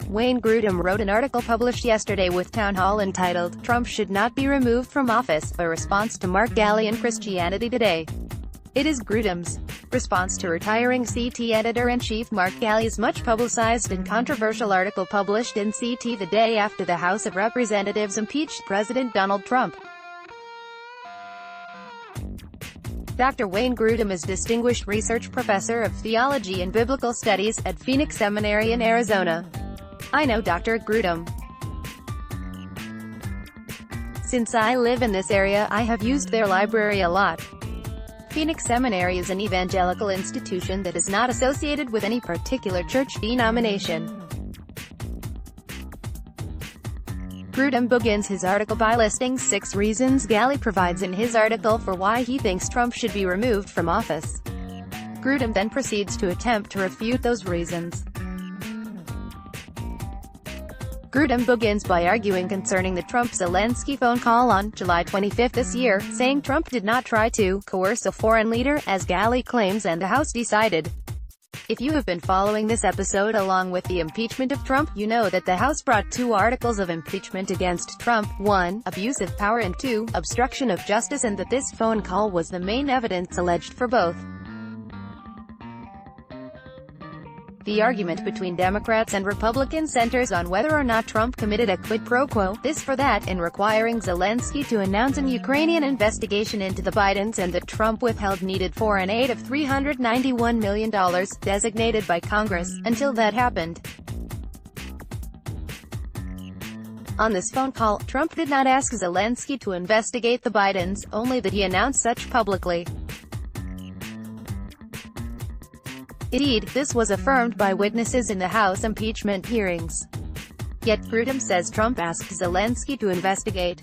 Wayne Grudem wrote an article published yesterday with Townhall entitled, "Trump Should Not Be Removed from Office, a Response to Mark Galli and Christianity Today." It is Grudem's response to retiring CT editor-in-chief Mark Galli's much publicized and controversial article published in CT the day after the House of Representatives impeached President Donald Trump. Dr. Wayne Grudem is Distinguished Research Professor of Theology and Biblical Studies at Phoenix Seminary in Arizona. I know Dr. Grudem. Since I live in this area, I have used their library a lot. Phoenix Seminary is an evangelical institution that is not associated with any particular church denomination. Grudem begins his article by listing 6 reasons Galli provides in his article for why he thinks Trump should be removed from office. Grudem then proceeds to attempt to refute those reasons. Grudem begins by arguing concerning the Trump-Zelensky phone call on July 25 this year, saying Trump did not try to coerce a foreign leader, as Galli claims, and the House decided. If you have been following this episode along with the impeachment of Trump, you know that the House brought 2 articles of impeachment against Trump, 1, abuse of power, and 2, obstruction of justice, and that this phone call was the main evidence alleged for both. The argument between Democrats and Republicans centers on whether or not Trump committed a quid pro quo, this for that, in requiring Zelensky to announce an Ukrainian investigation into the Bidens, and that Trump withheld needed foreign aid of $391 million, designated by Congress, until that happened. On this phone call, Trump did not ask Zelensky to investigate the Bidens, only that he announced such publicly. Indeed, this was affirmed by witnesses in the House impeachment hearings. Yet Grudem says Trump asked Zelensky to investigate.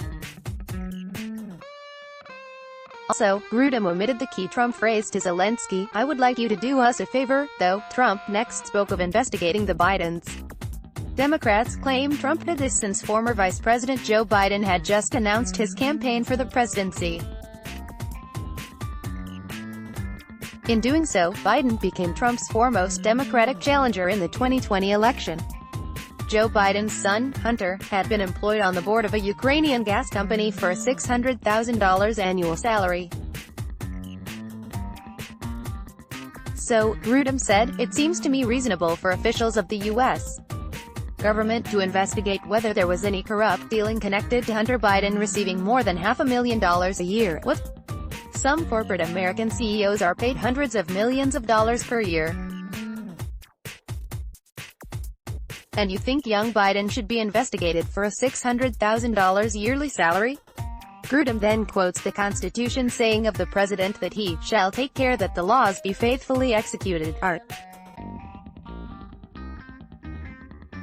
Also, Grudem omitted the key Trump phrase to Zelensky, "I would like you to do us a favor," though. Trump next spoke of investigating the Bidens. Democrats claim Trump did this since former Vice President Joe Biden had just announced his campaign for the presidency. In doing so, Biden became Trump's foremost Democratic challenger in the 2020 election. Joe Biden's son, Hunter, had been employed on the board of a Ukrainian gas company for a $600,000 annual salary. So, Grudem said, "It seems to me reasonable for officials of the U.S. government to investigate whether there was any corrupt dealing connected to Hunter Biden receiving more than $500,000 a year. What? Some corporate American CEOs are paid hundreds of millions of dollars per year. And you think young Biden should be investigated for a $600,000 yearly salary?" Grudem then quotes the Constitution saying of the president that he shall take care that the laws be faithfully executed. Art.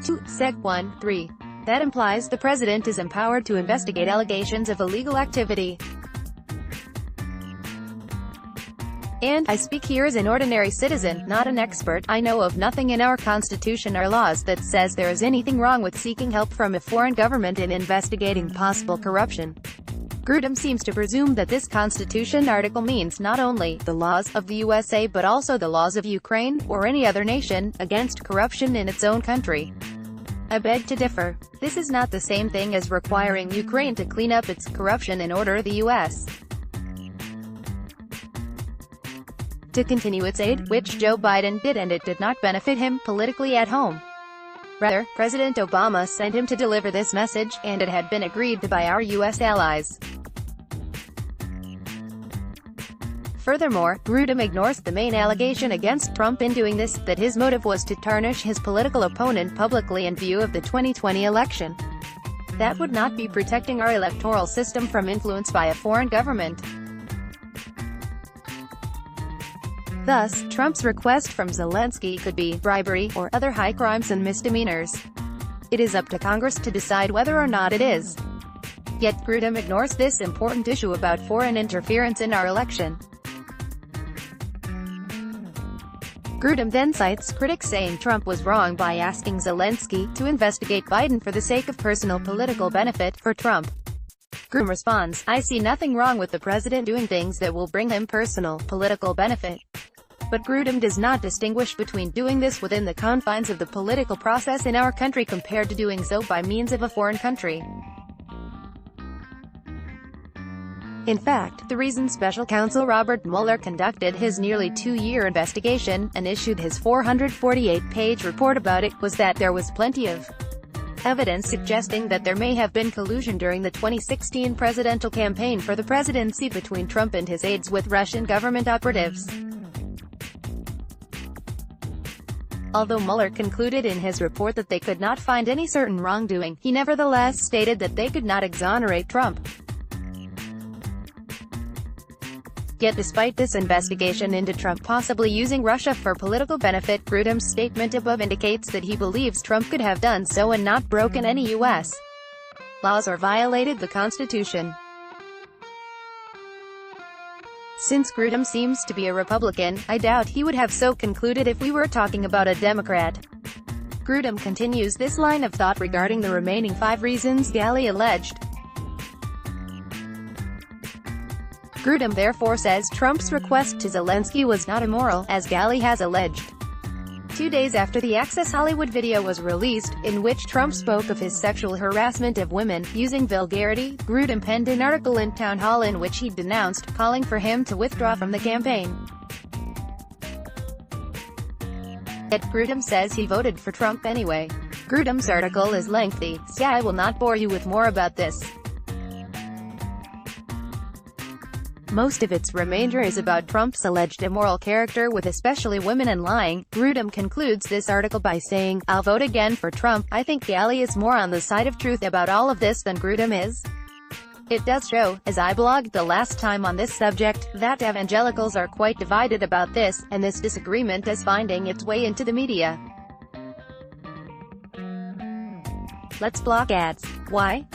2 Sec. 1(3). That implies the president is empowered to investigate allegations of illegal activity. And, I speak here as an ordinary citizen, not an expert, I know of nothing in our Constitution or laws that says there is anything wrong with seeking help from a foreign government in investigating possible corruption. Grudem seems to presume that this Constitution article means not only the laws of the USA but also the laws of Ukraine, or any other nation, against corruption in its own country. I beg to differ. This is not the same thing as requiring Ukraine to clean up its corruption in order the U.S. to continue its aid, which Joe Biden did, and it did not benefit him politically at home. Rather, President Obama sent him to deliver this message, and it had been agreed to by our U.S. allies. Furthermore, Grudem ignores the main allegation against Trump in doing this, that his motive was to tarnish his political opponent publicly in view of the 2020 election. That would not be protecting our electoral system from influence by a foreign government. Thus, Trump's request from Zelensky could be bribery, or other high crimes and misdemeanors. It is up to Congress to decide whether or not it is. Yet Grudem ignores this important issue about foreign interference in our election. Grudem then cites critics saying Trump was wrong by asking Zelensky to investigate Biden for the sake of personal political benefit for Trump. Grudem responds, "I see nothing wrong with the president doing things that will bring him personal political benefit. But Grudem does not distinguish between doing this within the confines of the political process in our country compared to doing so by means of a foreign country. In fact, the reason Special Counsel Robert Mueller conducted his nearly 2-year investigation, and issued his 448-page report about it, was that there was plenty of evidence suggesting that there may have been collusion during the 2016 presidential campaign for the presidency between Trump and his aides with Russian government operatives. Although Mueller concluded in his report that they could not find any certain wrongdoing, he nevertheless stated that they could not exonerate Trump. Yet despite this investigation into Trump possibly using Russia for political benefit, Grudem's statement above indicates that he believes Trump could have done so and not broken any U.S. laws or violated the Constitution. Since Grudem seems to be a Republican, I doubt he would have so concluded if we were talking about a Democrat. Grudem continues this line of thought regarding the remaining 5 reasons Galli alleged. Grudem therefore says Trump's request to Zelensky was not immoral, as Galli has alleged. 2 days after the Access Hollywood video was released, in which Trump spoke of his sexual harassment of women, using vulgarity, Grudem penned an article in Townhall in which he denounced, calling for him to withdraw from the campaign. Yet Grudem says he voted for Trump anyway. Grudem's article is lengthy, so I will not bore you with more about this. Most of its remainder is about Trump's alleged immoral character with especially women and lying. Grudem concludes this article by saying, "I'll vote again for Trump. I think Galli is more on the side of truth about all of this than Grudem is." It does show, as I blogged the last time on this subject, that evangelicals are quite divided about this, and this disagreement is finding its way into the media. Let's block ads. Why?